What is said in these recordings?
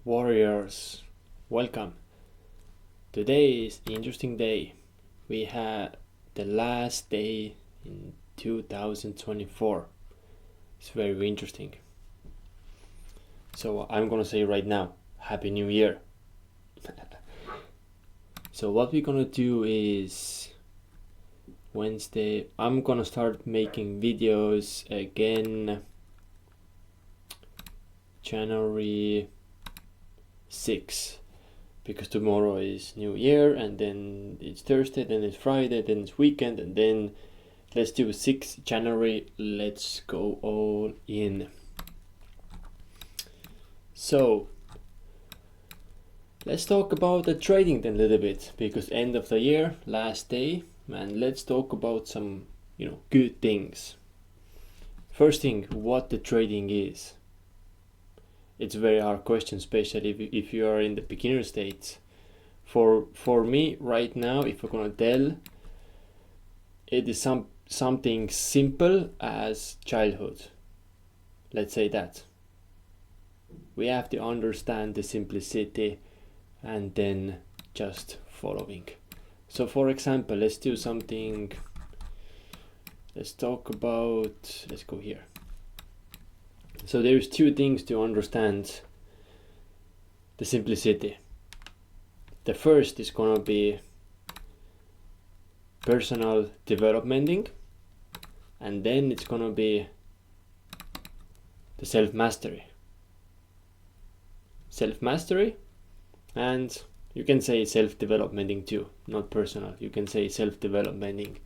Warriors, welcome. Today is an interesting day. We had the last day in 2024. It's very interesting. So I'm gonna say right now, Happy New Year. So what we're gonna do is Wednesday, I'm gonna start making videos again January 6th, because tomorrow is New Year, and then it's Thursday, then it's Friday, then it's weekend, and then let's do 6th January. Let's go all in. So let's talk about the trading then a little bit, because end of the year, last day, and let's talk about some good things. First thing, what the trading is. It's a very hard question, especially if you are in the beginner stage. For me right now, if I'm gonna tell, it is something simple as childhood. Let's say that. We have to understand the simplicity and then just following. So for example, let's do something. Let's talk about, let's go here. So there's two things to understand the simplicity. The first is gonna be personal developmenting, and then it's gonna be the self-mastery. Self-mastery, and you can say self-developmenting too, not personal. You can say self-developmenting.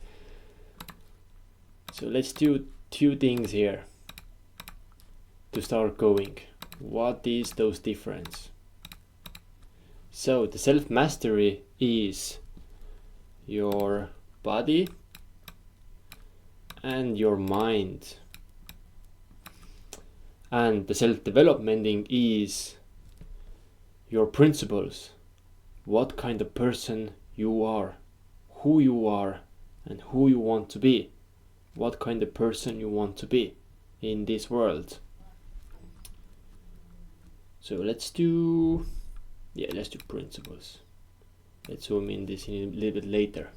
So let's do two things here to start going. What is those difference? So the self-mastery is your body and your mind, and the self-developmenting is your principles, what kind of person you are, who you are, and who you want to be, what kind of person you want to be in this world. So let's do principles. Let's zoom in this in a little bit later.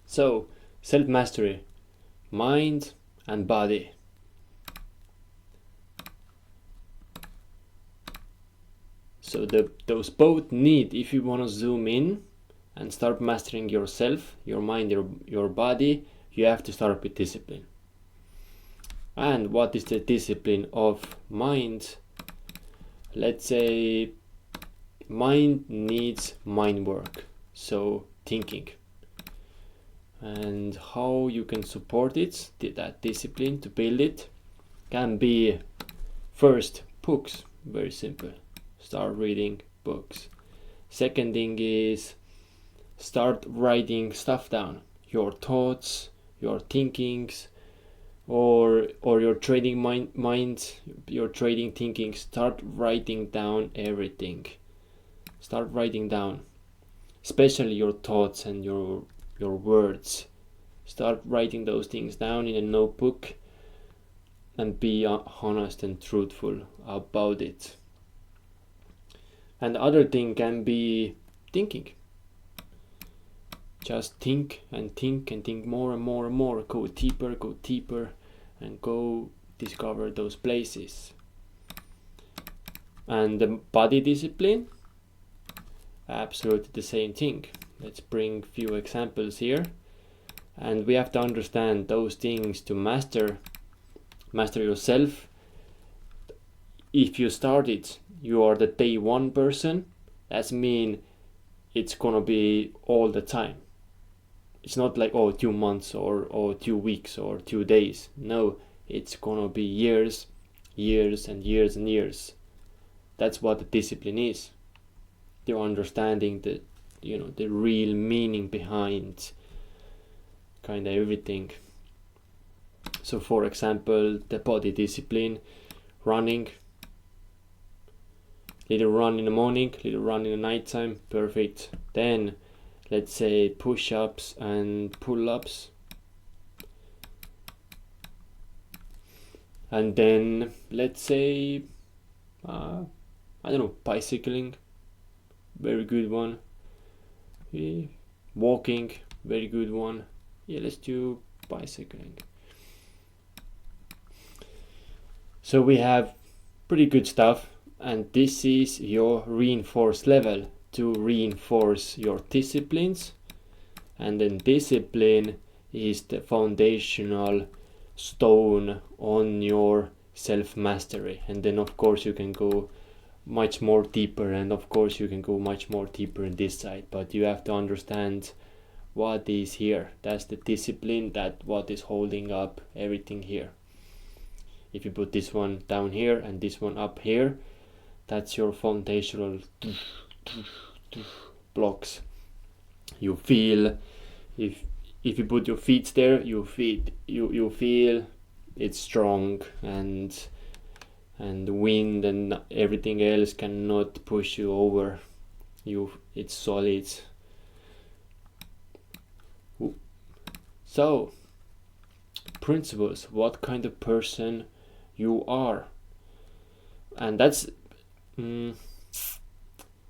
So self-mastery, mind and body. So those both need, if you want to zoom in and start mastering yourself, your mind, your body, you have to start with discipline. And what is the discipline of mind? Let's say mind needs mind work, so thinking. And how you can support it, that discipline to build it, can be first books, very simple. Start reading books. Second thing is start writing stuff down, your thoughts, your thinkings, or your trading mind, your trading thinking. Start writing down everything. Start writing down, especially your thoughts and your words. Start writing those things down in a notebook and be honest and truthful about it. And the other thing can be thinking. Just think and think and think more and more and more. Go deeper and go discover those places. And the body discipline, absolutely the same thing. Let's bring a few examples here. And we have to understand those things to master yourself. If you started, you are the day one person, that means it's gonna be all the time. It's not like 2 months or 2 weeks or 2 days. No, it's gonna be years and years. That's what the discipline is. You're understanding the real meaning behind kind of everything. So for example, the body discipline, running, little run in the morning, little run in the nighttime, perfect. Then let's say push-ups and pull-ups, and then let's say I don't know, bicycling, very good one. Walking, very good one. Yeah, let's do bicycling. So we have pretty good stuff, and this is your reinforce level to reinforce your disciplines. And then discipline is the foundational stone on your self-mastery. And then of course you can go much more deeper, and of course you can go much more deeper in this side, but you have to understand what is here. That's the discipline, that what is holding up everything here. If you put this one down here and this one up here, that's your foundational blocks. You feel, if you put your feet there, you feel it's strong, and the wind and everything else cannot push you over. It's solid. So, principles, what kind of person you are. And that's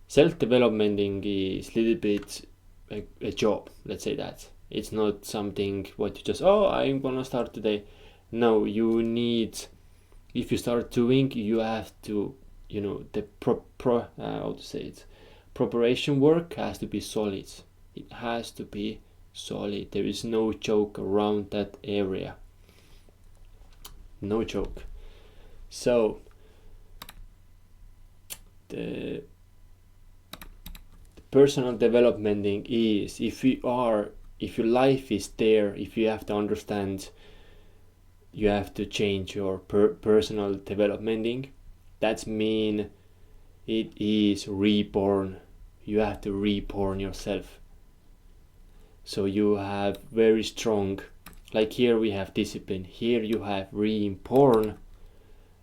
self-development is a little bit a job, let's say that. It's not something what you just, I'm gonna start today. No, you need, if you start doing, you have to, the preparation work has to be solid. It has to be solid. There is no joke around that area. No joke. So the personal development thing is, if your life is there, if you have to understand, you have to change your personal development. That means it is reborn. You have to reborn yourself. So you have very strong, like here we have discipline, here you have reborn,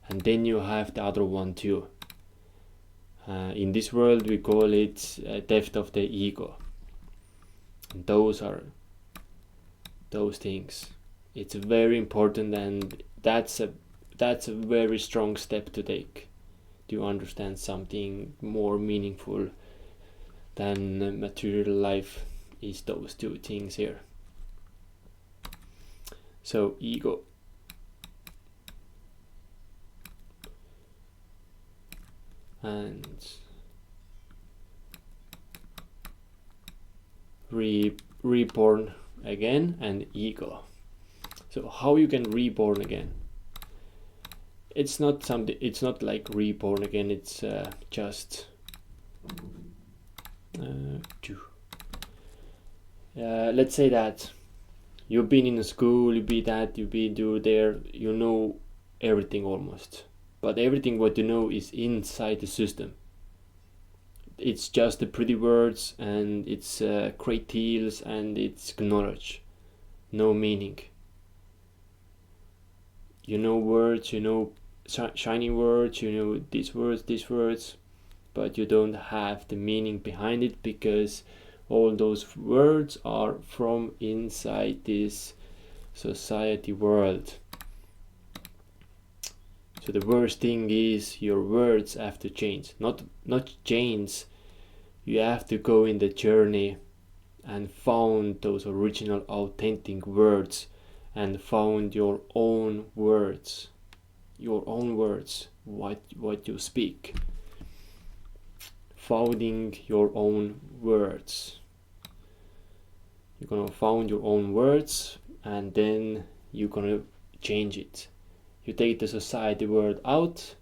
and then you have the other one too. In this world we call it death of the ego. And those are those things. It's very important, and that's a very strong step to take to understand something more meaningful than material life is those two things here. So ego. And reborn again, and ego. So how you can reborn again? It's not like reborn again, it's just let's say that you've been in a school, you've been there, you know everything almost, but everything what you know is inside the system. It's just the pretty words, and it's great deals, and it's knowledge, no meaning. You know words, you know shiny words, you know these words, but you don't have the meaning behind it, because all those words are from inside this society world. So the worst thing is your words have to change. Not change. You have to go in the journey and found those original authentic words, and found your own words, what you speak. Founding your own words. You're gonna found your own words, and then you're gonna change it. You take the society word out,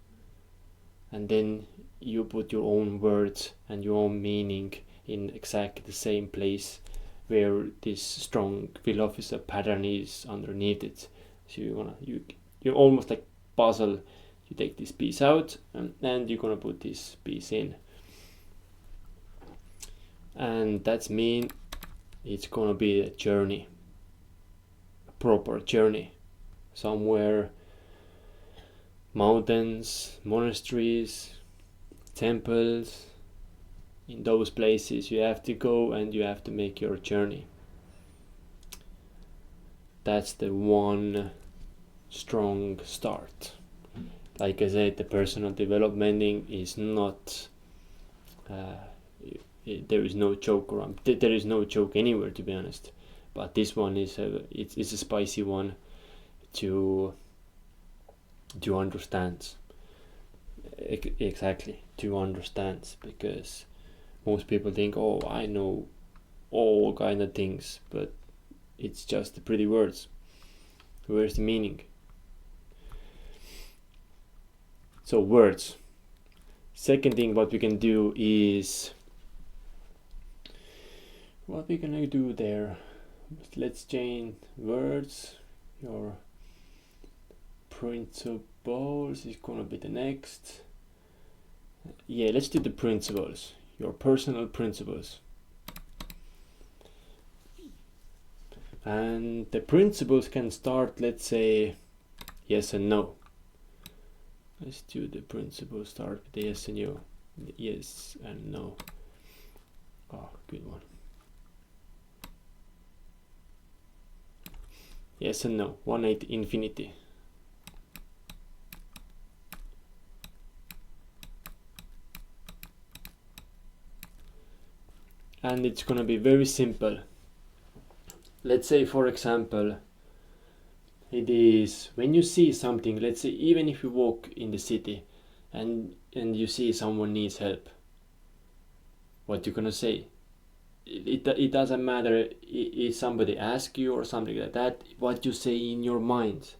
and then you put your own words and your own meaning in exactly the same place where this strong philosophy pattern is underneath it. So you're almost like puzzle. You take this piece out, and you're gonna put this piece in, and that's mean it's gonna be a journey, a proper journey, somewhere. Mountains, monasteries, temples, in those places you have to go, and you have to make your journey. That's the one strong start. Like I said, the personal development is not there is no joke around. There is no joke anywhere, to be honest. But this one is it's a spicy one to understand. Exactly, to understand, because most people think, oh, I know all kind of things, but it's just the pretty words. Where's the meaning? So words. Second thing what we can do is, what we're gonna do there, let's change words. Your principles is gonna be the next. Yeah, let's do the principles, your personal principles. And the principles can start, let's say, yes and no. Let's do the principles, start with the yes and no. Yes and no. Oh, good one. Yes and no, 180 infinity. And it's gonna be very simple. Let's say, for example, it is when you see something, let's say even if you walk in the city and you see someone needs help, what you gonna say? It doesn't matter if somebody asks you or something like that, what you say in your mind.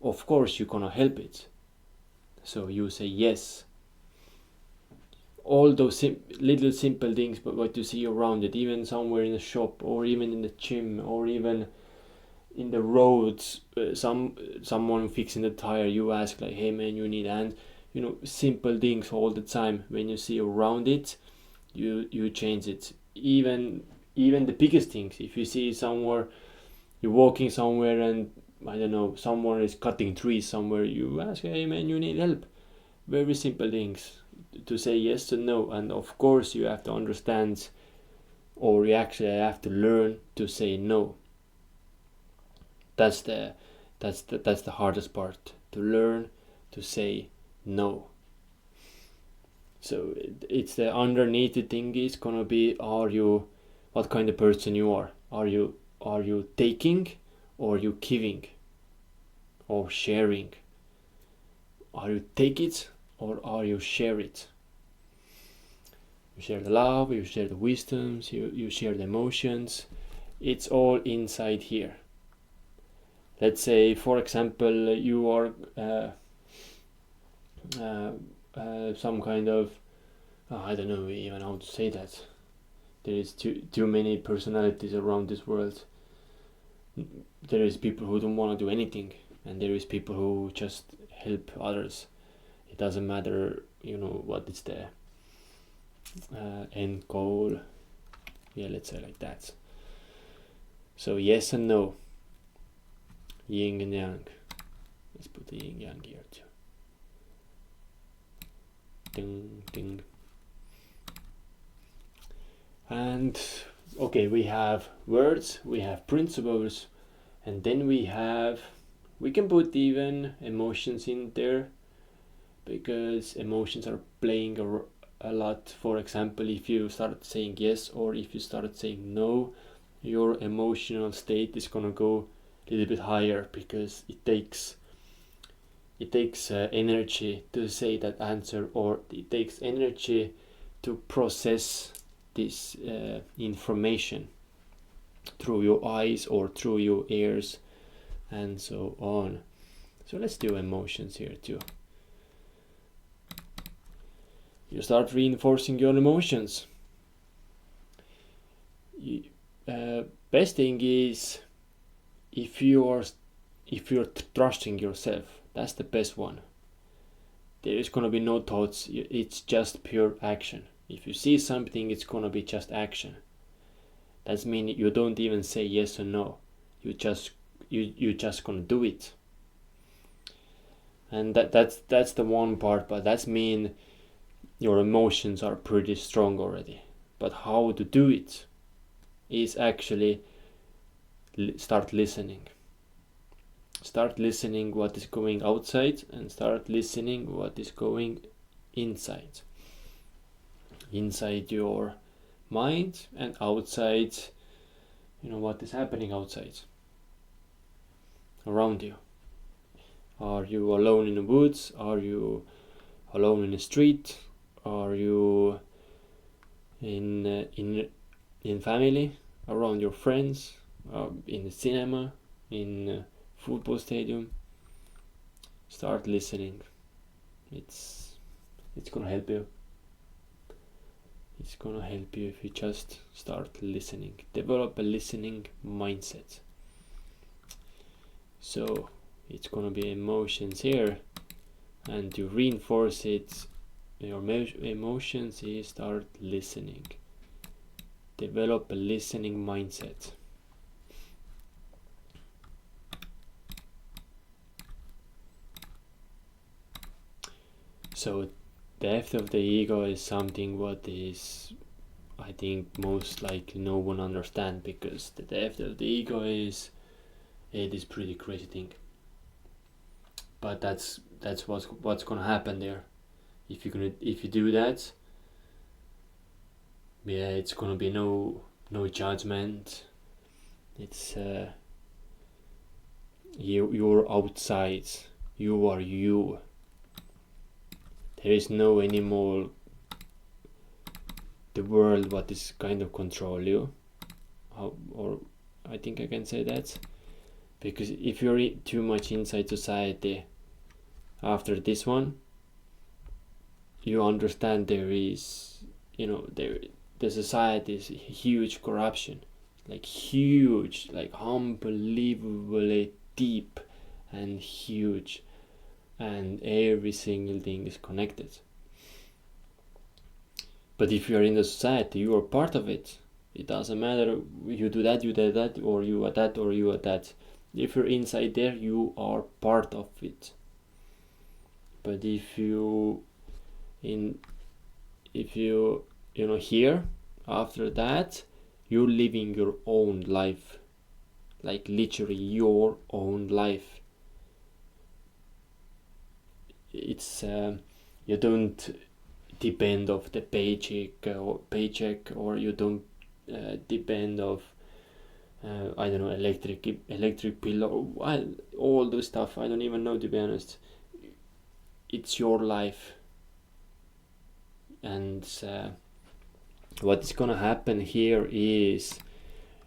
Of course you're gonna help it. So you say yes. All those little simple things, but what you see around it, even somewhere in a shop or even in the gym or even in the roads, someone fixing the tire, you ask like, hey man, you need hand, simple things all the time. When you see around it, you change it. Even the biggest things, if you see somewhere, you're walking somewhere and I don't know, someone is cutting trees somewhere, you ask, hey man, you need help. Very simple things to say yes and no. And of course you have to understand, or you actually have to learn to say no. That's the hardest part, to learn to say no. So it's the underneath the thing is gonna be, what kind of person you are. Are you taking, or are you giving, or sharing? Are you take it, or are you share it? You share the love, you share the wisdoms, you share the emotions. It's all inside here. Let's say, for example, you are some kind of, I don't know even how to say that. There is too many personalities around this world. There is people who don't want to do anything, and there is people who just help others. It doesn't matter, what is the end goal. Yeah, let's say like that. So yes and no, yin and yang. Let's put the yin yang here too. Ding ding. And okay, we have words, we have principles, and then we can put even emotions in there, because emotions are playing a lot. For example, if you start saying yes or if you start saying no, your emotional state is gonna go a little bit higher, because it takes energy to say that answer, or it takes energy to process this information through your eyes or through your ears and so on. So let's do emotions here too. You start reinforcing your emotions. Best thing is if you're trusting yourself. That's the best one. There is gonna be no thoughts. It's just pure action. If you see something, it's gonna be just action. That means you don't even say yes or no. You just gonna do it. And that's the one part. But that's mean your emotions are pretty strong already. But how to do it is actually start listening. Start listening what is going outside and start listening what is going inside your mind and outside, what is happening outside around you. Are you alone in the woods? Are you alone in the street? Are you in family, around your friends, in the cinema, in a football stadium? Start listening. It's gonna help you. It's gonna help you if you just start listening. Develop a listening mindset. So it's gonna be emotions here, and you reinforce it. Your emotions is start listening. Develop a listening mindset. So depth of the ego is something what is, I think, most likely no one understand, because the depth of the ego is pretty crazy thing. But that's what's gonna happen there. If you do that, yeah, it's gonna be no judgment. It's you're outside. You are you. There is no anymore the world what is kind of control you. Or I think I can say that, because if you're too much inside society after this one, you understand there is, the society is huge corruption, like huge, like unbelievably deep and huge, and every single thing is connected. But if you are in the society, you are part of it. It doesn't matter you do that, or you are that, or you are that. If you're inside there, you are part of it. But if you here, after that, you're living your own life, like literally your own life. It's you don't depend of the paycheck, or you don't depend of I don't know, electric bill, or all those stuff. I don't even know, to be honest. It's your life, and what's gonna happen here is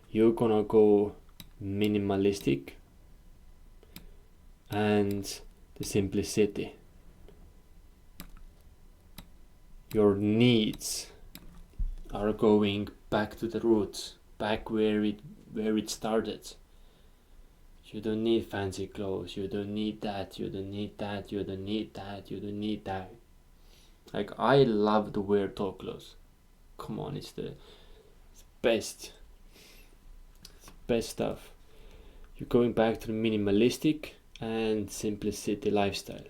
you're gonna go minimalistic and the simplicity. Your needs are going back to the roots, back where it started. You don't need fancy clothes, you don't need that, you don't need that, you don't need that, you don't need that. Like, I love to wear tall clothes. Come on, it's the best. It's best stuff. You're going back to the minimalistic and simplicity lifestyle.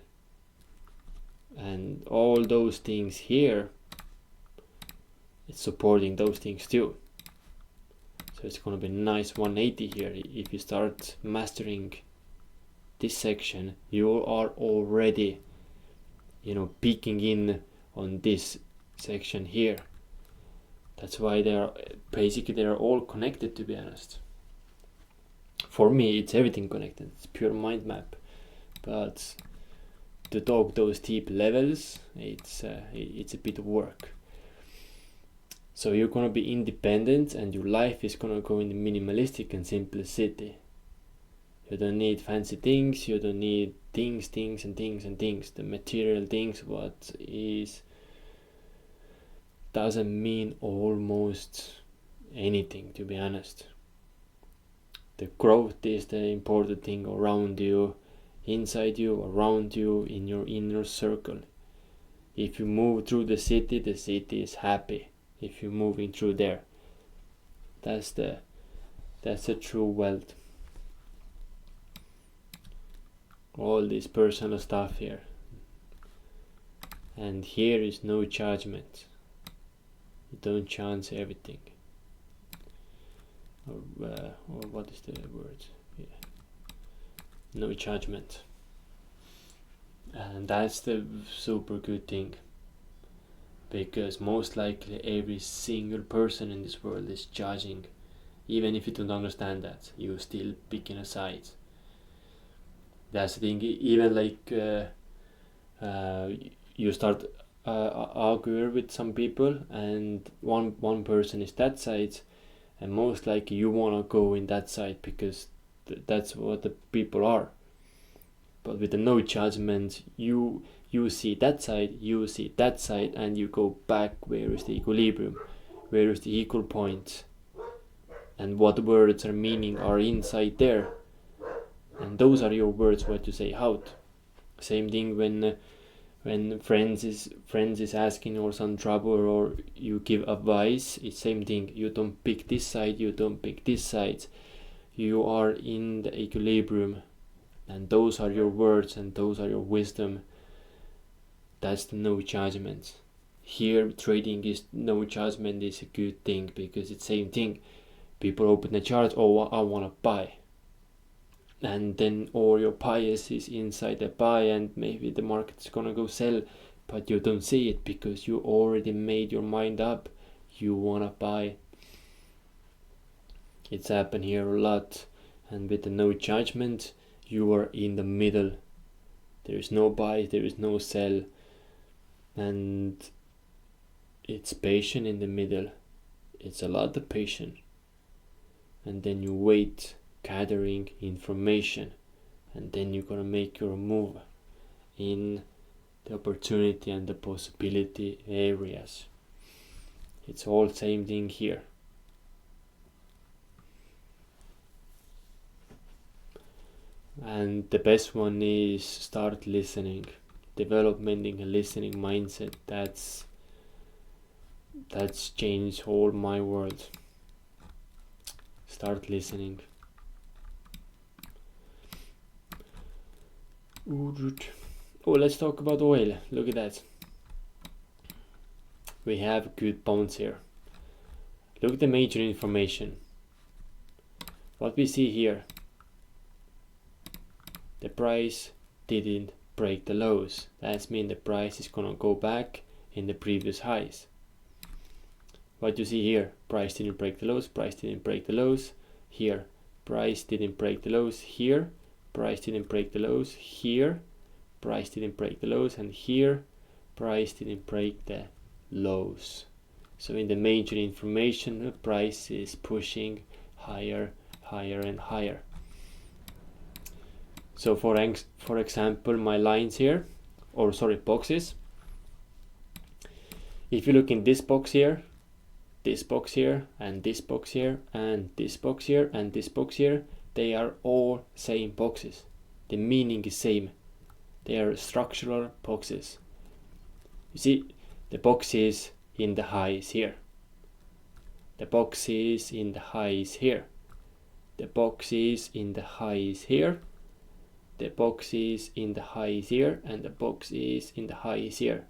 And all those things here, it's supporting those things too. So it's gonna be nice 180 here. If you start mastering this section, you are already, peeking in on this section here. That's why they're all connected, to be honest. For me, it's everything connected. It's pure mind map. But to talk those deep levels, it's a bit of work. So you're gonna be independent, and your life is gonna go in the minimalistic and simplicity. You don't need fancy things. You don't need things. The material things, what is, doesn't mean almost anything, to be honest. The growth is the important thing around you, inside you, around you, in your inner circle. If you move through the city is happy. If you're moving through there, that's the true wealth. All this personal stuff here, and here is no judgment. You don't chance everything, or what is the word? Yeah. no judgment. And that's the super good thing, because most likely every single person in this world is judging. Even if you don't understand that, you're still picking a side. That's the thing. Even like you start arguing with some people, and one person is that side, and most likely you wanna go in that side because that's what the people are. But with the no judgment, you see that side, you see that side, and you go back. Where is the equilibrium? Where is the equal point? And what words or meaning are inside there? And those are your words what you say out. Same thing when friends is asking or some trouble, or you give advice. It's same thing. You don't pick this side, you don't pick this side. You are in the equilibrium, and those are your words and those are your wisdom. That's the no judgment. Here trading is no judgment is a good thing, because it's same thing. People open the chart, oh, I want to buy, and then all your bias is inside the buy, and maybe the market's gonna go sell, but you don't see it because you already made your mind up. You wanna buy. It's happened here a lot. And with the no judgment, you are in the middle. There is no buy, there is no sell, and it's patient in the middle. It's a lot of patience, and then you wait, gathering information, and then you're gonna make your move in the opportunity and the possibility areas. It's all same thing here. And the best one is start listening, developing a listening mindset. That's changed all my world. Start listening. Oh, let's talk about oil. Look at that. We have good bounce here. Look at the major information. What we see here, the price didn't break the lows. That means the price is gonna go back in the previous highs. What you see here, price didn't break the lows, price didn't break the lows. Here, price didn't break the lows. Here, price didn't break the lows. Here, price didn't break the lows. And here, price didn't break the lows. So in the major information, the price is pushing higher, higher and higher. So for example, my lines here, or sorry, boxes. If you look in this box here, this box here, and this box here, and this box here, and this box here, they are all same boxes. The meaning is same. They are structural boxes. You see, the box is in the highs here. The box is in the highs here. The box is in the highs here. The box is in the highs here, and the box is in the highs here.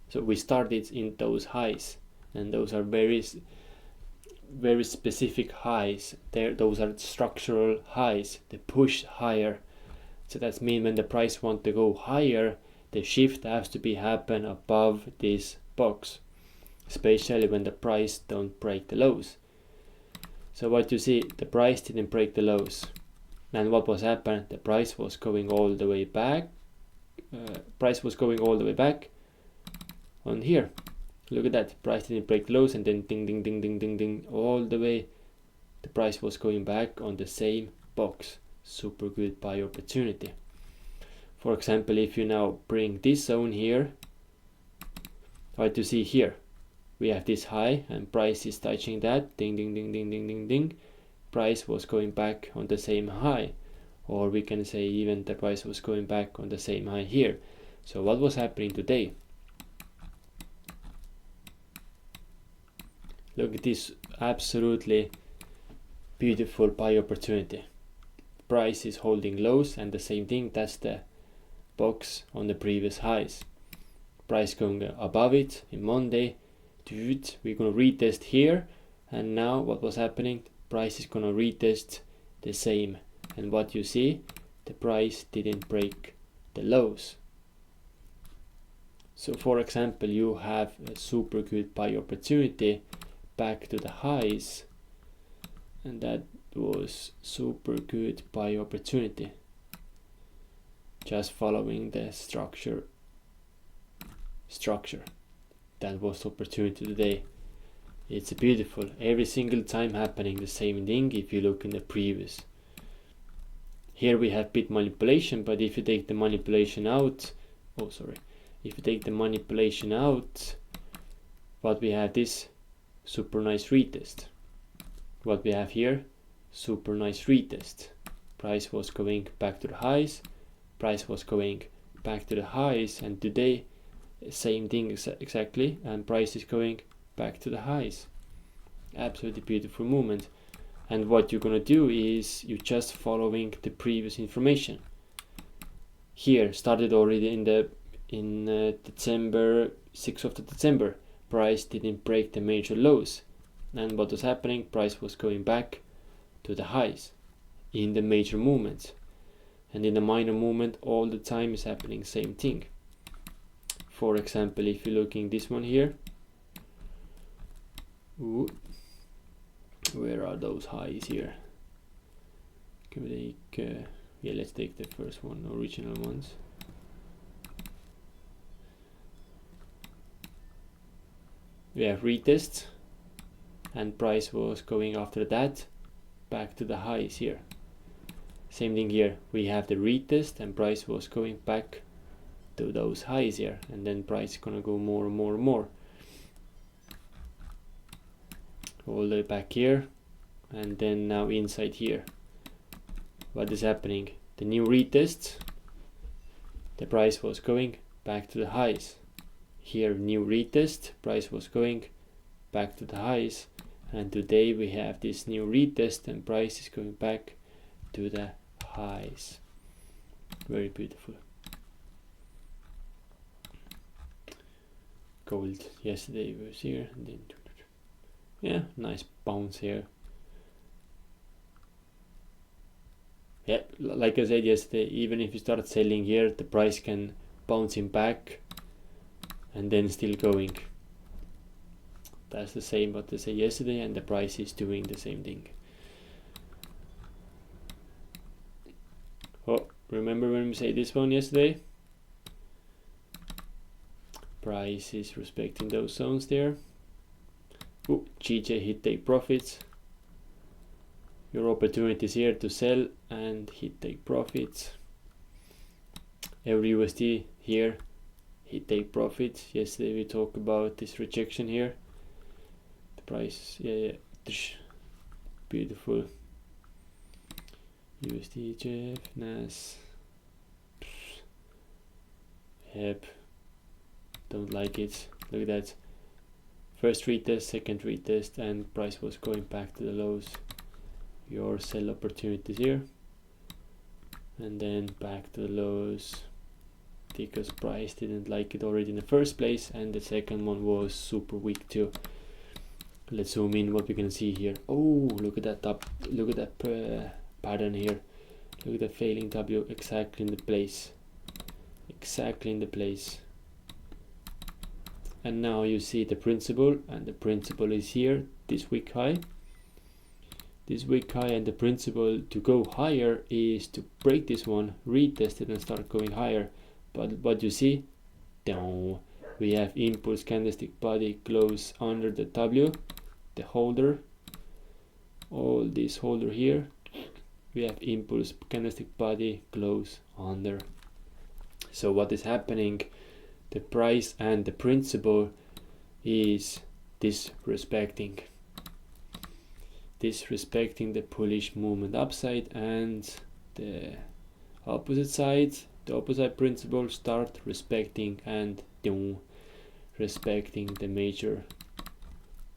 So we started in those highs, and those are very specific highs. Those are structural highs. They push higher. So that means when the price wants to go higher, the shift has to be happen above this box, especially when the price don't break the lows. So what you see, the price didn't break the lows. And what was happening? The price was going all the way back. On here. Look at that. Price didn't break the lows, and then ding, ding, ding, ding, ding, ding, all the way. The price was going back on the same box. Super good buy opportunity. For example, if you now bring this zone here, what you see here, we have this high, and price is touching that. Ding, ding, ding, ding, ding, ding, ding. Price was going back on the same high, or we can say even the price was going back on the same high here. So what was happening today? Look at this absolutely beautiful buy opportunity. Price is holding lows, and the same thing, that's the box on the previous highs. Price going above it in Monday. Dude, we're gonna retest here, and now what was happening? Price is gonna retest the same, and what you see, the price didn't break the lows. So for example, you have a super good buy opportunity back to the highs, and that was super good buy opportunity, just following the structure. That was opportunity today. It's beautiful, every single time happening the same thing. If you look in the previous, here we have bit manipulation, but if you take the manipulation out, if you take the manipulation out, what we have, this super nice retest. What we have here, super nice retest. Price was going back to the highs, price was going back to the highs, and today same thing exactly, and price is going back to the highs. Absolutely beautiful movement. And what you're gonna do is you just following the previous information. Here started already in December, 6th of December, price didn't break the major lows, and what was happening, price was going back to the highs in the major movements, and in the minor movement all the time is happening same thing. For example, if you're looking this one here, where are those highs here? Can we take let's take the first one, original ones. We have retest, and price was going after that back to the highs here. Same thing here, we have the retest and price was going back to those highs here, and then price is gonna go more and more and more all the way back here, and then now inside here. What is happening? The new retest, the price was going back to the highs. Here new retest, price was going back to the highs, and today we have this new retest and price is going back to the highs. Very beautiful. Gold yesterday was here, and then yeah, nice bounce here. Yeah, like I said yesterday, even if you start selling here, the price can bouncing back and then still going. That's the same what I said yesterday, and the price is doing the same thing. Oh, remember when we say this one yesterday? Price is respecting those zones there. Ooh, GJ hit take profits. Your opportunity is here to sell and hit take profits. Every USD here, hit take profits. Yesterday we talked about this rejection here. The price, yeah, beautiful. USD, Jeff, NAS. Yep, don't like it. Look at that. First retest, second retest, and price was going back to the lows. Your sell opportunities here, and then back to the lows because price didn't like it already in the first place, and the second one was super weak too. Let's zoom in what we can see here. Oh, look at that top, look at that pattern here. Look at the failing W exactly in the place, exactly in the place. And now you see the principle, and the principle is here, this week high. This week high, and the principle to go higher is to break this one, retest it and start going higher. But what you see, down, we have impulse candlestick body close under the W, the holder, all this holder here. We have impulse candlestick body close under. So what is happening? The price and the principle is disrespecting the bullish movement upside, and the opposite side, the opposite principle start respecting and respecting the major,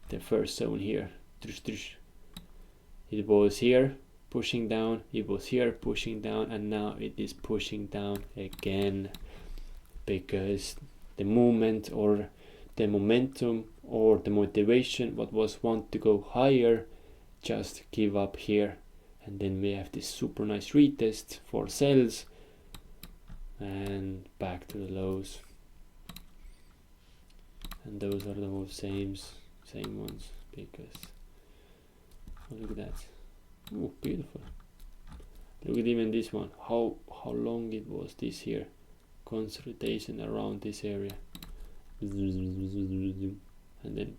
the first zone here. It was here pushing down, it was here pushing down, and now it is pushing down again, because the movement or the momentum or the motivation what was want to go higher just give up here, and then we have this super nice retest for sells, and back to the lows, and those are the same ones, because look at that. Oh, beautiful. Look at even this one, how long it was this here, consolidation around this area, and then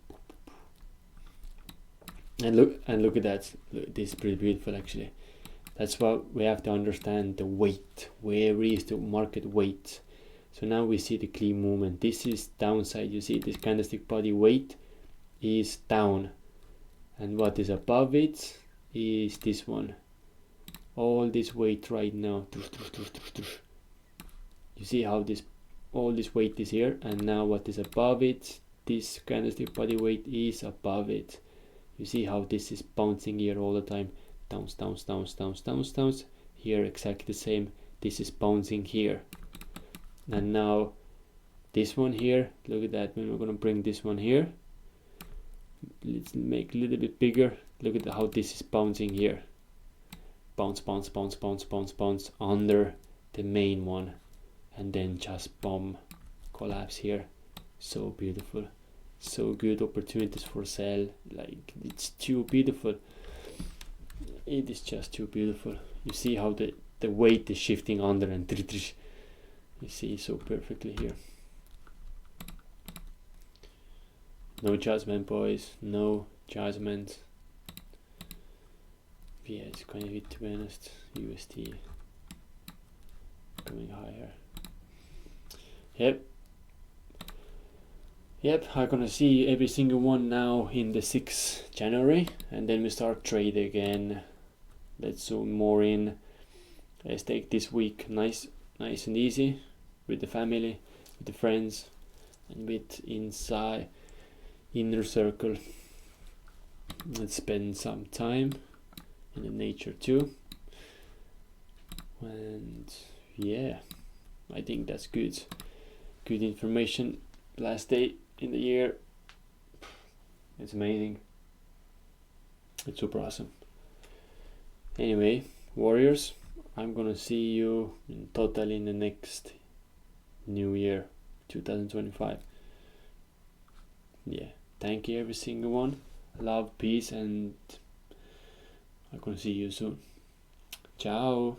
look at that. Look, this is pretty beautiful actually. That's what we have to understand, the weight. Where is the market weight? So now we see the clean movement. This is downside. You see this candlestick body weight is down, and what is above it is this one. All this weight right now. You see how all this weight is here, and now what is above it, this candlestick body weight is above it. You see how this is bouncing here all the time. Downs. Here exactly the same. This is bouncing here. And now this one here, look at that. We're gonna bring this one here. Let's make a little bit bigger. Look at how this is bouncing here. Bounce under the main one, and then just bomb, collapse here. So beautiful, so good opportunities for sell. Like, it's too beautiful. It is just too beautiful. You see how the weight is shifting under, and you see so perfectly here. No judgment, boys, no judgment. Yeah, it's kind of it, to be honest. USD going higher. Yep, I'm gonna see every single one now in the 6th January, and then we start trade again. Let's zoom more in. Let's take this week nice and easy with the family, with the friends, and with inner circle. Let's spend some time in the nature too, and yeah, I think that's good information. Last day in the year, it's amazing, it's super awesome. Anyway, warriors, I'm gonna see you totally in the next new year, 2025. Yeah, thank you every single one. Love, peace, and I'm gonna see you soon. Ciao.